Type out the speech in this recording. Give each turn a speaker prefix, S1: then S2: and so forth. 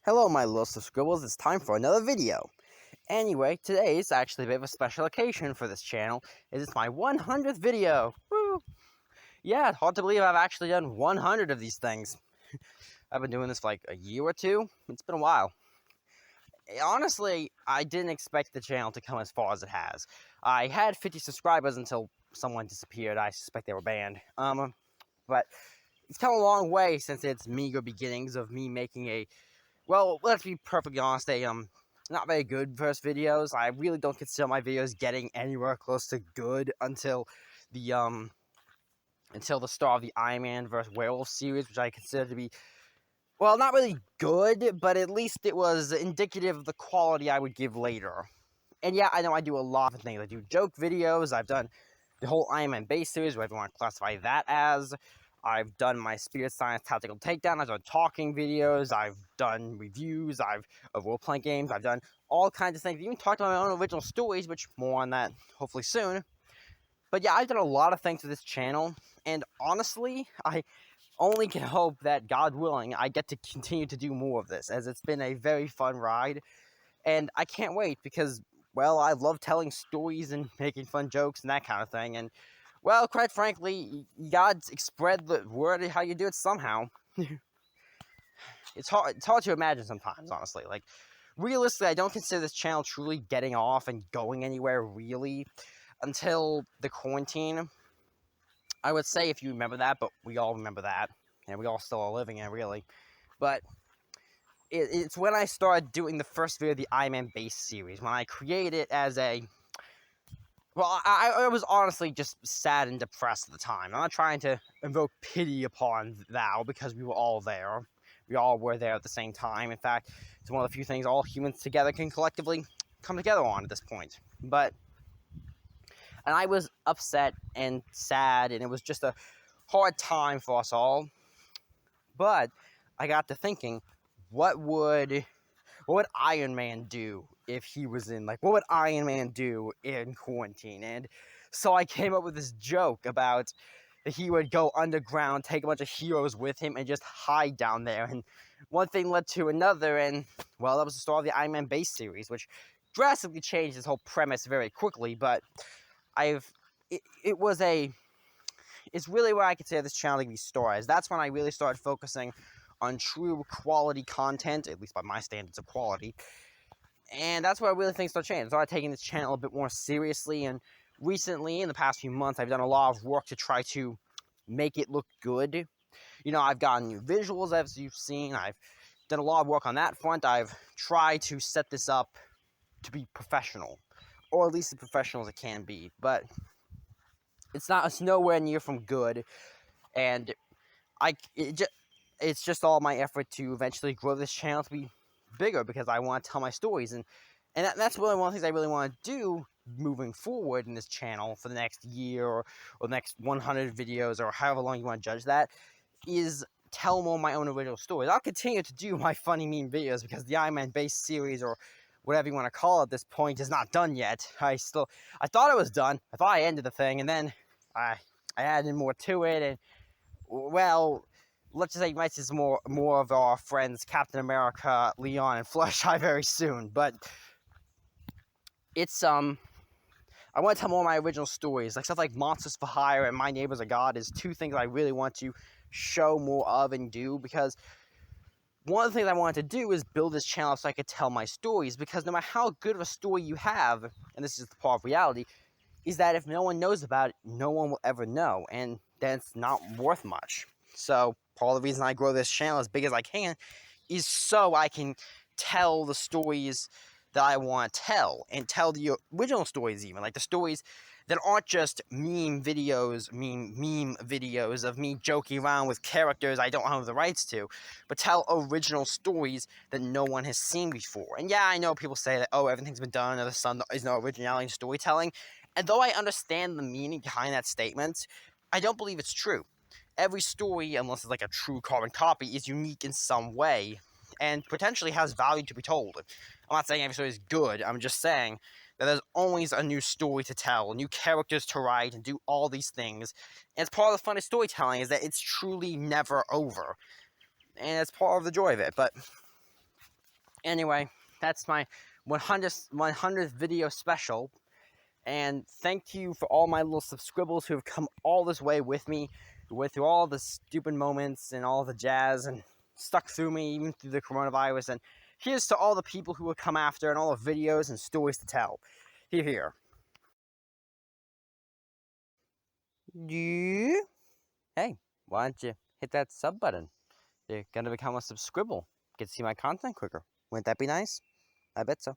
S1: Hello my little scribbles, it's time for another video. Anyway, today is actually a bit of a special occasion for this channel, as it's my 100th video. Woo! Yeah, hard to believe I've actually done 100 of these things. I've been doing this for like a year or two. It's been a while. Honestly, I didn't expect the channel to come as far as it has. I had 50 subscribers until someone disappeared. I suspect they were banned. But it's come a long way since its meager beginnings of me making a, well, let's be perfectly honest, not very good first videos. I really don't consider my videos getting anywhere close to good until the start of the Iron Man vs. Werewolf series, which I consider to be, well, not really good, but at least it was indicative of the quality I would give later. And yeah, I know I do a lot of things. I do joke videos. I've done the whole Iron Man base series, whatever you want to classify that as. I've done my Spirit Science Tactical Takedown. I've done talking videos. I've done reviews. Of role-playing games. I've done all kinds of things. I've even talked about my own original stories, which more on that hopefully soon. But yeah, I've done a lot of things to this channel. And honestly, I only can hope that, God willing, I get to continue to do more of this, as it's been a very fun ride. And I can't wait because, well, I love telling stories and making fun jokes and that kind of thing. And, well, quite frankly, you gotta spread the word how you do it somehow. It's hard to imagine sometimes, honestly. Like, realistically, I don't consider this channel truly getting off and going anywhere, really, until the quarantine. I would say, if you remember that, but we all remember that. And we all still are living it, really. But it's when I started doing the first video of the Iron Man base series, when I created it as a, well, I was honestly just sad and depressed at the time. I'm not trying to invoke pity upon thou, because we were all there. We all were there at the same time. In fact, it's one of the few things all humans together can collectively come together on at this point. And I was upset and sad, and it was just a hard time for us all. But I got to thinking, what would Iron Man do if he was in, like, what would Iron Man do in quarantine? And so I came up with this joke about that he would go underground, take a bunch of heroes with him, and just hide down there. And one thing led to another, and, well, that was the start of the Iron Man base series, which drastically changed this whole premise very quickly. But it's really where I consider this channel to be stories. That's when I really started focusing on true quality content, at least by my standards of quality. And that's where I really think started changing. I started taking this channel a bit more seriously, and recently, in the past few months, I've done a lot of work to try to make it look good. You know, I've gotten new visuals, as you've seen. I've done a lot of work on that front. I've tried to set this up to be professional, or at least as professional as it can be. But it's nowhere near from good, and it's just all my effort to eventually grow this channel to be bigger, because I want to tell my stories, and that's really one of the things I really want to do moving forward in this channel for the next year, or the next 100 videos, or however long you want to judge that, is tell more of my own original stories. I'll continue to do my funny meme videos, because the Iron Man base series, or whatever you want to call it at this point, is not done yet. I thought it was done. I thought I ended the thing, and then I added more to it, and, well, let's just say you might see some more of our friends Captain America, Leon, and Flesheye very soon. But it's I want to tell more of my original stories, like stuff like Monsters for Hire and My Neighbor's a God is two things I really want to show more of and do, because one of the things I wanted to do is build this channel so I could tell my stories, because no matter how good of a story you have, and this is the part of reality, is that if no one knows about it, no one will ever know, and then it's not worth much. So part of the reason I grow this channel as big as I can is so I can tell the stories that I want to tell, and tell the original stories, even like the stories that aren't just meme videos of me joking around with characters I don't have the rights to, but tell original stories that no one has seen before. And yeah, I know people say that, oh, everything's been done under the sun, there is no originality in storytelling, and though I understand the meaning behind that statement, I don't believe it's true. Every story, unless it's like a true carbon copy, is unique in some way, and potentially has value to be told. I'm not saying every story is good, I'm just saying that there's always a new story to tell, new characters to write, and do all these things. And it's part of the fun of storytelling, is that it's truly never over. And it's part of the joy of it. But Anyway, that's my 100th video special. And thank you for all my little subscribbles who have come all this way with me, who went through all the stupid moments and all the jazz and stuck through me even through the coronavirus. And here's to all the people who will come after and all the videos and stories to tell. Here. Yeah. Hey, why don't you hit that sub button? You're gonna become a subscribble. Get to see my content quicker. Wouldn't that be nice? I bet so.